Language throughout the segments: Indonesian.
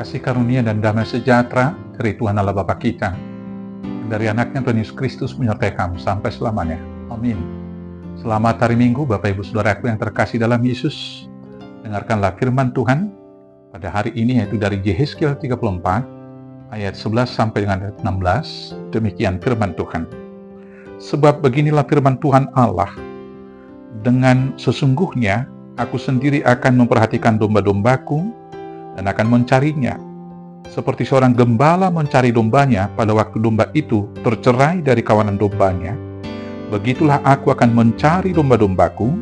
Kasih karunia dan damai sejahtera dari Tuhan Allah Bapa kita, dari anaknya Tuhan Yesus Kristus menyertai kamu sampai selamanya. Amin. Selamat hari Minggu Bapak Ibu Saudaraku yang terkasih dalam Yesus. Dengarkanlah firman Tuhan pada hari ini, yaitu dari Yehezkiel 34 ayat 11 sampai dengan ayat 16. Demikian firman Tuhan. Sebab beginilah firman Tuhan Allah, dengan sesungguhnya aku sendiri akan memperhatikan domba-dombaku dan akan mencarinya, seperti seorang gembala mencari dombanya pada waktu domba itu tercerai dari kawanan dombanya. Begitulah aku akan mencari domba-dombaku,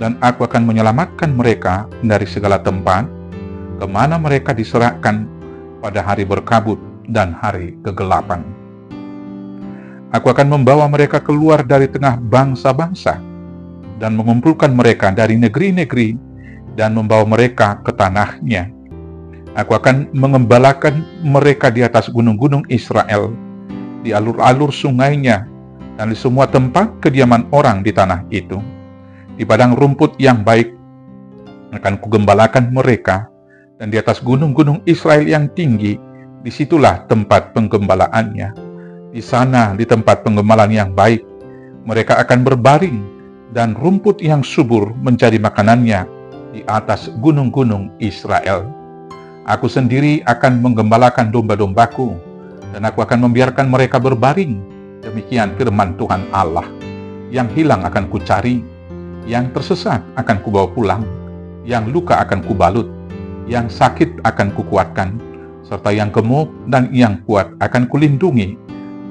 dan aku akan menyelamatkan mereka dari segala tempat, kemana mereka diserahkan pada hari berkabut dan hari kegelapan. Aku akan membawa mereka keluar dari tengah bangsa-bangsa, dan mengumpulkan mereka dari negeri-negeri, dan membawa mereka ke tanahnya. Aku akan mengembalakan mereka di atas gunung-gunung Israel, di alur-alur sungainya, dan di semua tempat kediaman orang di tanah itu. Di padang rumput yang baik akan kugembalakan mereka, dan di atas gunung-gunung Israel yang tinggi, disitulah tempat penggembalaannya. Di sana, di tempat penggembalaan yang baik, mereka akan berbaring, dan rumput yang subur menjadi makanannya di atas gunung-gunung Israel. Aku sendiri akan menggembalakan domba-dombaku, dan aku akan membiarkan mereka berbaring. Demikian firman Tuhan Allah. Yang hilang akan kucari, yang tersesat akan kubawa pulang, yang luka akan kubalut, yang sakit akan kukuatkan, serta yang gemuk dan yang kuat akan kulindungi.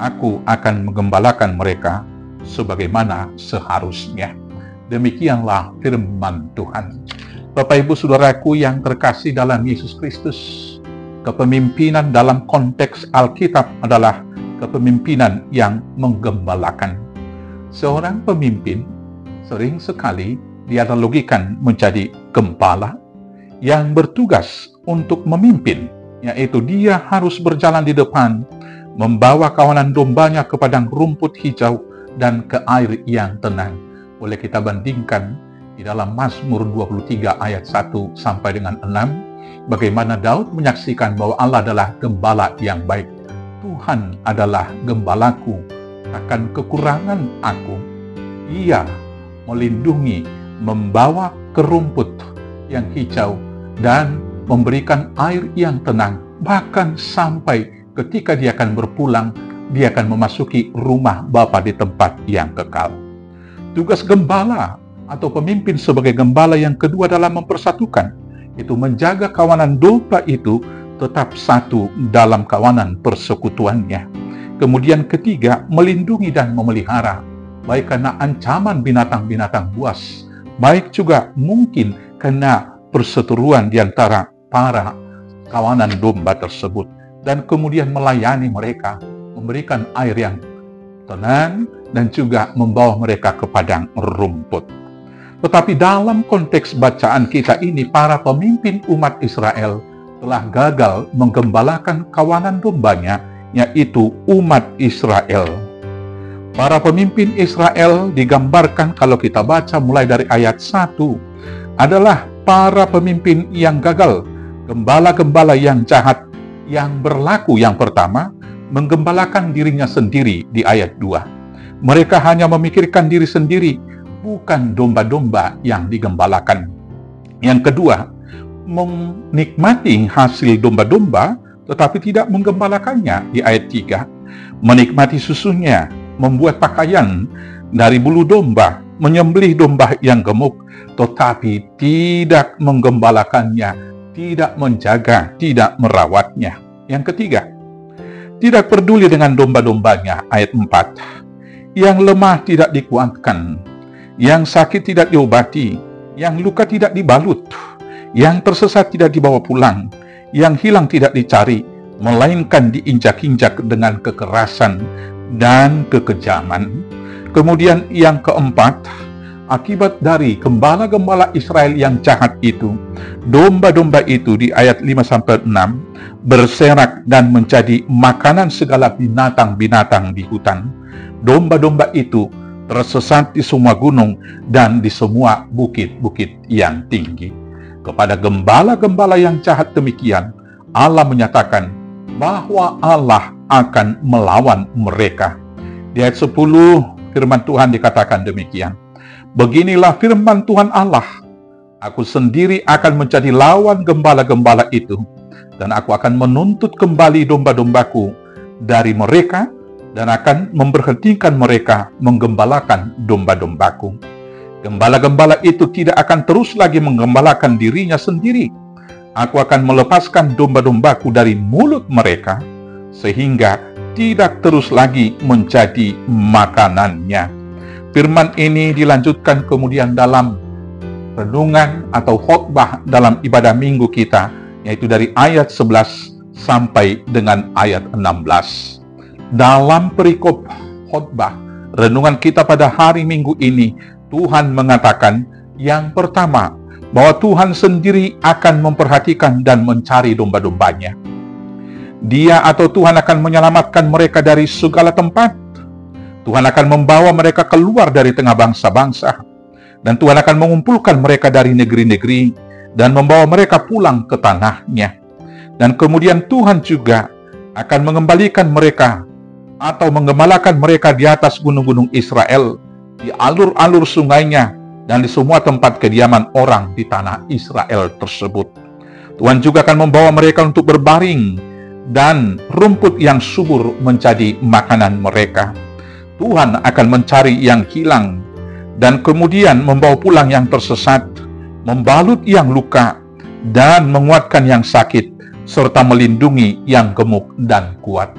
Aku akan menggembalakan mereka sebagaimana seharusnya. Demikianlah firman Tuhan. Bapak Ibu Saudaraku yang terkasih dalam Yesus Kristus, kepemimpinan dalam konteks Alkitab adalah kepemimpinan yang menggembalakan. Seorang pemimpin sering sekali dianalogikan menjadi gembala yang bertugas untuk memimpin, yaitu dia harus berjalan di depan, membawa kawanan dombanya ke padang rumput hijau dan ke air yang tenang. Boleh kita bandingkan di dalam Mazmur 23 ayat 1 sampai dengan 6, bagaimana Daud menyaksikan bahwa Allah adalah gembala yang baik. Tuhan adalah gembalaku, akan kekurangan aku. Ia melindungi, membawa ke rumput yang hijau, dan memberikan air yang tenang. Bahkan sampai ketika dia akan berpulang, dia akan memasuki rumah Bapa di tempat yang kekal. Tugas gembala atau pemimpin sebagai gembala yang kedua dalam mempersatukan, itu menjaga kawanan domba itu tetap satu dalam kawanan persekutuannya. Kemudian ketiga, melindungi dan memelihara, baik karena ancaman binatang-binatang buas, baik juga mungkin karena perseteruan di antara para kawanan domba tersebut. Dan kemudian melayani mereka, memberikan air yang tenang, dan juga membawa mereka ke padang rumput. Tetapi dalam konteks bacaan kita ini, para pemimpin umat Israel telah gagal menggembalakan kawanan dombanya, yaitu umat Israel. Para pemimpin Israel digambarkan kalau kita baca mulai dari ayat 1, adalah para pemimpin yang gagal, gembala-gembala yang jahat, yang berlaku yang pertama, menggembalakan dirinya sendiri di ayat 2. Mereka hanya memikirkan diri sendiri, bukan domba-domba yang digembalakan. Yang kedua, menikmati hasil domba-domba, tetapi tidak menggembalakannya di ayat 3. Menikmati susunya, membuat pakaian dari bulu domba, menyembelih domba yang gemuk, tetapi tidak menggembalakannya, tidak menjaga, tidak merawatnya. Yang ketiga, tidak peduli dengan domba-dombanya, ayat 4. Yang lemah tidak dikuatkan, yang sakit tidak diobati, yang luka tidak dibalut, yang tersesat tidak dibawa pulang, yang hilang tidak dicari, melainkan diinjak-injak dengan kekerasan dan kekejaman. Kemudian yang keempat, akibat dari gembala-gembala Israel yang jahat itu, domba-domba itu di ayat 5-6 berserak dan menjadi makanan segala binatang-binatang di hutan. Domba-domba itu tersesat di semua gunung dan di semua bukit-bukit yang tinggi. Kepada gembala-gembala yang jahat demikian, Allah menyatakan bahwa Allah akan melawan mereka. Di ayat 10 firman Tuhan dikatakan demikian. Beginilah firman Tuhan Allah, aku sendiri akan menjadi lawan gembala-gembala itu, dan aku akan menuntut kembali domba-dombaku dari mereka, dan akan memberhentikan mereka menggembalakan domba-dombaku. Gembala-gembala itu tidak akan terus lagi menggembalakan dirinya sendiri. Aku akan melepaskan domba-dombaku dari mulut mereka, sehingga tidak terus lagi menjadi makanannya. Firman ini dilanjutkan kemudian dalam renungan atau khotbah dalam ibadah minggu kita, yaitu dari ayat 11 sampai dengan ayat 16. Dalam perikop khotbah renungan kita pada hari Minggu ini, Tuhan mengatakan yang pertama, bahwa Tuhan sendiri akan memperhatikan dan mencari domba-dombanya. Dia atau Tuhan akan menyelamatkan mereka dari segala tempat. Tuhan akan membawa mereka keluar dari tengah bangsa-bangsa. Dan Tuhan akan mengumpulkan mereka dari negeri-negeri dan membawa mereka pulang ke tanahnya. Dan kemudian Tuhan juga akan mengembalikan mereka atau menggembalakan mereka di atas gunung-gunung Israel, di alur-alur sungainya, dan di semua tempat kediaman orang di tanah Israel tersebut. Tuhan juga akan membawa mereka untuk berbaring, dan rumput yang subur menjadi makanan mereka. Tuhan akan mencari yang hilang, dan kemudian membawa pulang yang tersesat, membalut yang luka, dan menguatkan yang sakit, serta melindungi yang gemuk dan kuat.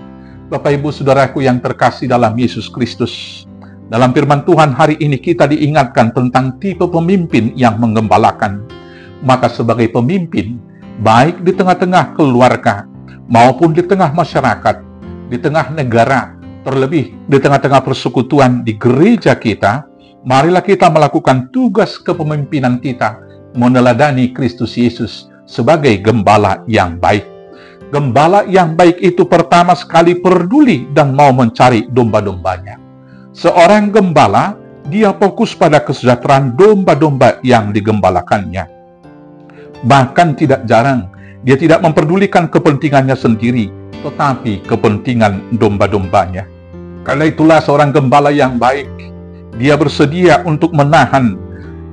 Bapak Ibu Saudaraku yang terkasih dalam Yesus Kristus, dalam firman Tuhan hari ini kita diingatkan tentang tipe pemimpin yang menggembalakan. Maka sebagai pemimpin, baik di tengah-tengah keluarga, maupun di tengah masyarakat, di tengah negara, terlebih di tengah-tengah persekutuan di gereja kita, marilah kita melakukan tugas kepemimpinan kita, meneladani Kristus Yesus sebagai gembala yang baik. Gembala yang baik itu pertama sekali peduli dan mau mencari domba-dombanya. Seorang gembala, dia fokus pada kesejahteraan domba-domba yang digembalakannya. Bahkan tidak jarang, dia tidak memperdulikan kepentingannya sendiri, tetapi kepentingan domba-dombanya. Karena itulah seorang gembala yang baik, dia bersedia untuk menahan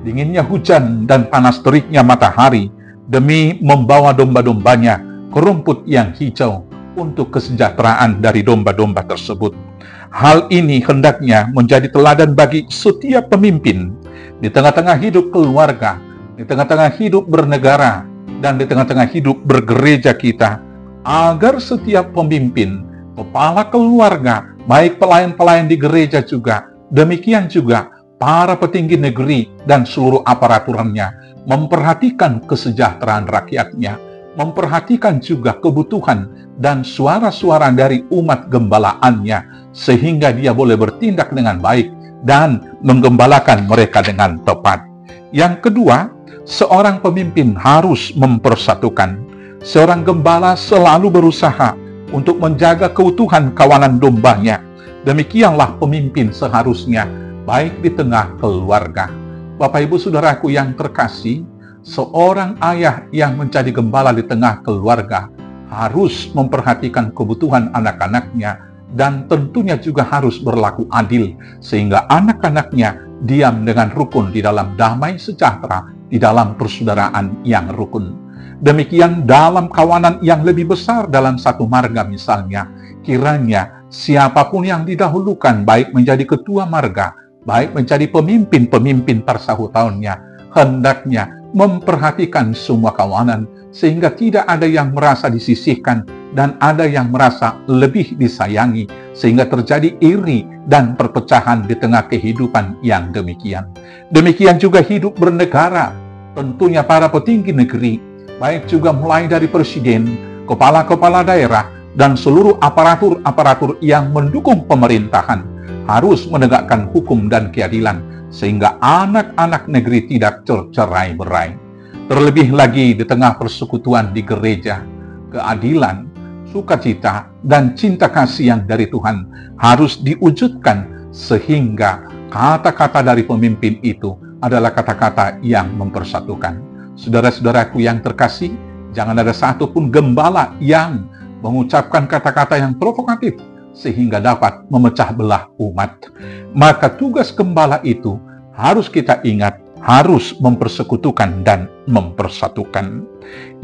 dinginnya hujan dan panas teriknya matahari, demi membawa domba-dombanya ke rumput yang hijau untuk kesejahteraan dari domba-domba tersebut. Hal ini hendaknya menjadi teladan bagi setiap pemimpin di tengah-tengah hidup keluarga, di tengah-tengah hidup bernegara, dan di tengah-tengah hidup bergereja kita, agar setiap pemimpin, kepala keluarga, baik pelayan-pelayan di gereja juga, demikian juga para petinggi negeri dan seluruh aparaturannya, memperhatikan kesejahteraan rakyatnya, memperhatikan juga kebutuhan dan suara-suara dari umat gembalaannya, sehingga dia boleh bertindak dengan baik dan menggembalakan mereka dengan tepat. Yang kedua, seorang pemimpin harus mempersatukan. Seorang gembala selalu berusaha untuk menjaga keutuhan kawanan dombanya. Demikianlah pemimpin seharusnya, baik di tengah keluarga. Bapak Ibu Saudaraku yang terkasih, seorang ayah yang menjadi gembala di tengah keluarga harus memperhatikan kebutuhan anak-anaknya, dan tentunya juga harus berlaku adil, sehingga anak-anaknya diam dengan rukun di dalam damai sejahtera, di dalam persaudaraan yang rukun. Demikian dalam kawanan yang lebih besar dalam satu marga misalnya, kiranya siapapun yang didahulukan, baik menjadi ketua marga, baik menjadi pemimpin-pemimpin persahutaannya, hendaknya memperhatikan semua kawanan, sehingga tidak ada yang merasa disisihkan dan ada yang merasa lebih disayangi, sehingga terjadi iri dan perpecahan di tengah kehidupan yang demikian. Demikian juga hidup bernegara, tentunya para petinggi negeri, baik juga mulai dari presiden, kepala-kepala daerah, dan seluruh aparatur-aparatur yang mendukung pemerintahan, harus menegakkan hukum dan keadilan, sehingga anak-anak negeri tidak tercerai-berai. Terlebih lagi di tengah persekutuan di gereja, keadilan, sukacita, dan cinta kasih yang dari Tuhan harus diwujudkan, sehingga kata-kata dari pemimpin itu adalah kata-kata yang mempersatukan. Saudara-saudaraku yang terkasih, Jangan ada satupun gembala yang mengucapkan kata-kata yang provokatif sehingga dapat memecah belah umat. Maka tugas gembala itu harus kita ingat, harus mempersekutukan dan mempersatukan.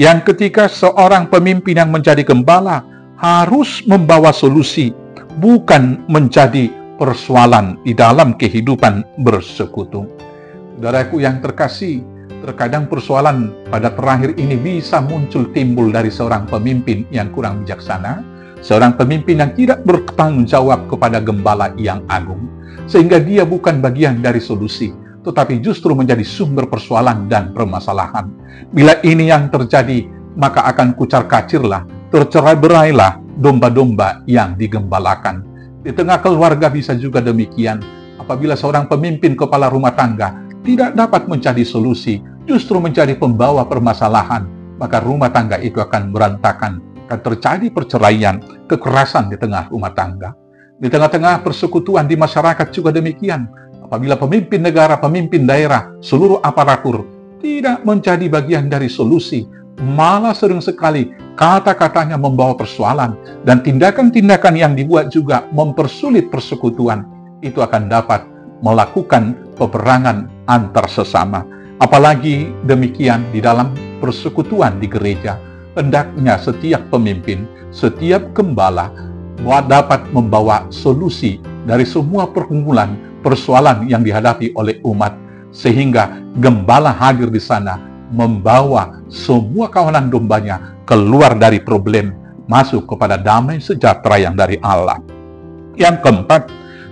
Yang ketiga, seorang pemimpin yang menjadi gembala harus membawa solusi, bukan menjadi persoalan di dalam kehidupan bersekutu. Saudaraku yang terkasih, terkadang persoalan pada terakhir ini bisa timbul dari seorang pemimpin yang kurang bijaksana, seorang pemimpin yang tidak bertanggung jawab kepada gembala yang agung, sehingga dia bukan bagian dari solusi, tetapi justru menjadi sumber persoalan dan permasalahan. Bila ini yang terjadi, maka akan kucar-kacirlah, tercerai-berailah domba-domba yang digembalakan. Di tengah keluarga bisa juga demikian. Apabila seorang pemimpin kepala rumah tangga tidak dapat menjadi solusi, justru menjadi pembawa permasalahan, maka rumah tangga itu akan berantakan, akan terjadi perceraian, kekerasan di tengah rumah tangga. Di tengah-tengah persekutuan di masyarakat juga demikian. Apabila pemimpin negara, pemimpin daerah, seluruh aparatur tidak menjadi bagian dari solusi, malah sering sekali kata-katanya membawa persoalan, dan tindakan-tindakan yang dibuat juga mempersulit persekutuan, itu akan dapat melakukan peperangan antar sesama. Apalagi demikian di dalam persekutuan di gereja, hendaknya setiap pemimpin, setiap gembala dapat membawa solusi dari semua pergumulan, persoalan yang dihadapi oleh umat, sehingga gembala hadir di sana membawa semua kawanan dombanya keluar dari problem, masuk kepada damai sejahtera yang dari Allah. Yang keempat,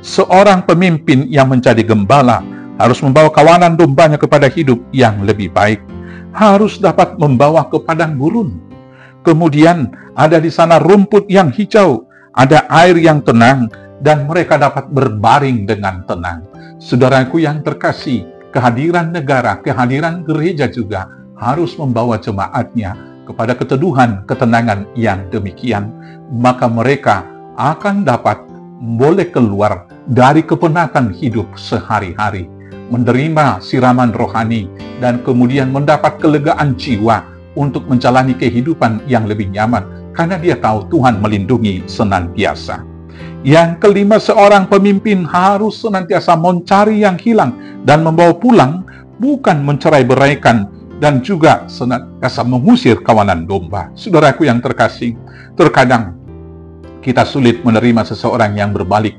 seorang pemimpin yang menjadi gembala harus membawa kawanan dombanya kepada hidup yang lebih baik, harus dapat membawa ke padang gurun. Kemudian ada di sana rumput yang hijau, ada air yang tenang, dan mereka dapat berbaring dengan tenang. Saudaraku yang terkasih, kehadiran negara, kehadiran gereja juga harus membawa jemaatnya kepada keteduhan, ketenangan yang demikian. Maka mereka akan dapat boleh keluar dari kepenatan hidup sehari-hari, menerima siraman rohani, dan kemudian mendapat kelegaan jiwa untuk menjalani kehidupan yang lebih nyaman, karena dia tahu Tuhan melindungi senantiasa. Yang kelima, seorang pemimpin harus senantiasa mencari yang hilang dan membawa pulang, bukan mencerai-beraikan dan juga senantiasa mengusir kawanan domba. Saudaraku yang terkasih, terkadang kita sulit menerima seseorang yang berbalik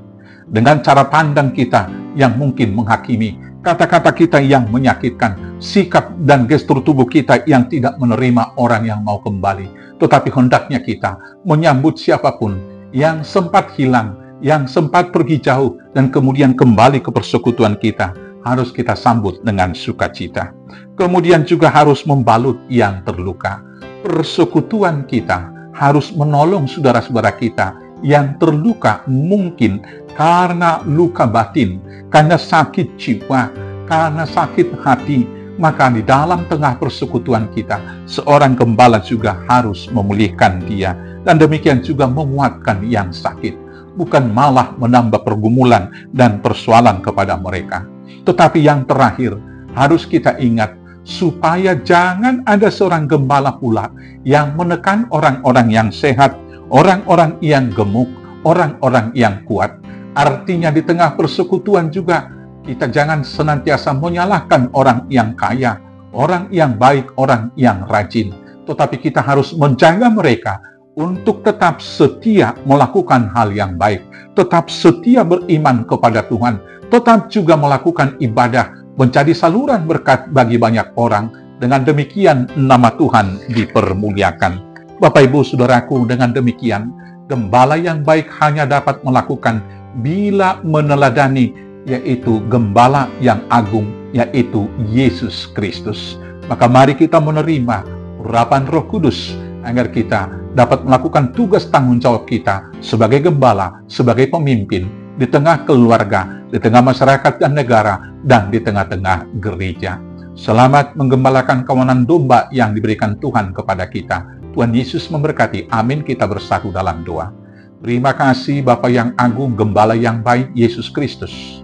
dengan cara pandang kita yang mungkin menghakimi, kata-kata kita yang menyakitkan, sikap dan gestur tubuh kita yang tidak menerima orang yang mau kembali. Tetapi hendaknya kita menyambut siapapun yang sempat hilang, yang sempat pergi jauh, dan kemudian kembali ke persekutuan kita, harus kita sambut dengan sukacita. Kemudian juga harus membalut yang terluka. Persekutuan kita harus menolong saudara-saudara kita yang terluka, mungkin karena luka batin, karena sakit jiwa, karena sakit hati. Maka di dalam tengah persekutuan kita, seorang gembala juga harus memulihkan dia, dan demikian juga menguatkan yang sakit, bukan malah menambah pergumulan dan persoalan kepada mereka. Tetapi yang terakhir, harus kita ingat, supaya jangan ada seorang gembala pula yang menekan orang-orang yang sehat, orang-orang yang gemuk, orang-orang yang kuat. Artinya di tengah persekutuan juga, kita jangan senantiasa menyalahkan orang yang kaya, orang yang baik, orang yang rajin. Tetapi kita harus menjaga mereka untuk tetap setia melakukan hal yang baik, tetap setia beriman kepada Tuhan, tetap juga melakukan ibadah, menjadi saluran berkat bagi banyak orang. Dengan demikian nama Tuhan dipermuliakan. Bapak Ibu Saudaraku, dengan demikian gembala yang baik hanya dapat melakukan bila meneladani, yaitu gembala yang agung, yaitu Yesus Kristus. Maka mari kita menerima urapan Roh Kudus agar kita dapat melakukan tugas tanggung jawab kita sebagai gembala, sebagai pemimpin di tengah keluarga, di tengah masyarakat dan negara, dan di tengah-tengah gereja. Selamat menggembalakan kawanan domba yang diberikan Tuhan kepada kita. Tuhan Yesus memberkati. Amin. Kita bersatu dalam doa. Terima kasih Bapa yang agung, gembala yang baik, Yesus Kristus,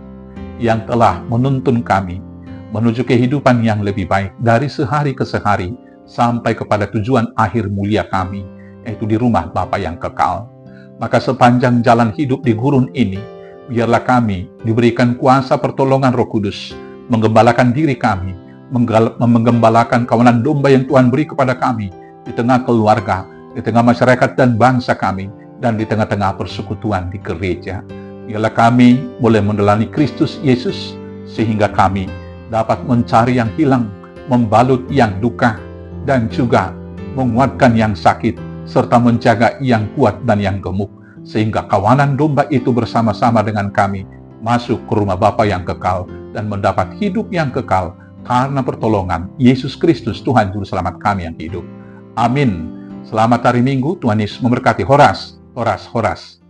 yang telah menuntun kami menuju kehidupan yang lebih baik dari sehari ke sehari, sampai kepada tujuan akhir mulia kami, yaitu di rumah Bapa yang kekal. Maka sepanjang jalan hidup di gurun ini, biarlah kami diberikan kuasa pertolongan Roh Kudus, menggembalakan diri kami, menggembalakan kawanan domba yang Tuhan beri kepada kami, di tengah keluarga, di tengah masyarakat dan bangsa kami, dan di tengah-tengah persekutuan di gereja. Biarlah kami boleh mendelani Kristus Yesus, sehingga kami dapat mencari yang hilang, membalut yang duka, dan juga menguatkan yang sakit, serta menjaga yang kuat dan yang gemuk, sehingga kawanan domba itu bersama-sama dengan kami masuk ke rumah Bapa yang kekal dan mendapat hidup yang kekal karena pertolongan Yesus Kristus Tuhan Juru Selamat kami yang hidup. Amin. Selamat hari Minggu, Tuhan Yesus memberkati. Horas, horas, horas.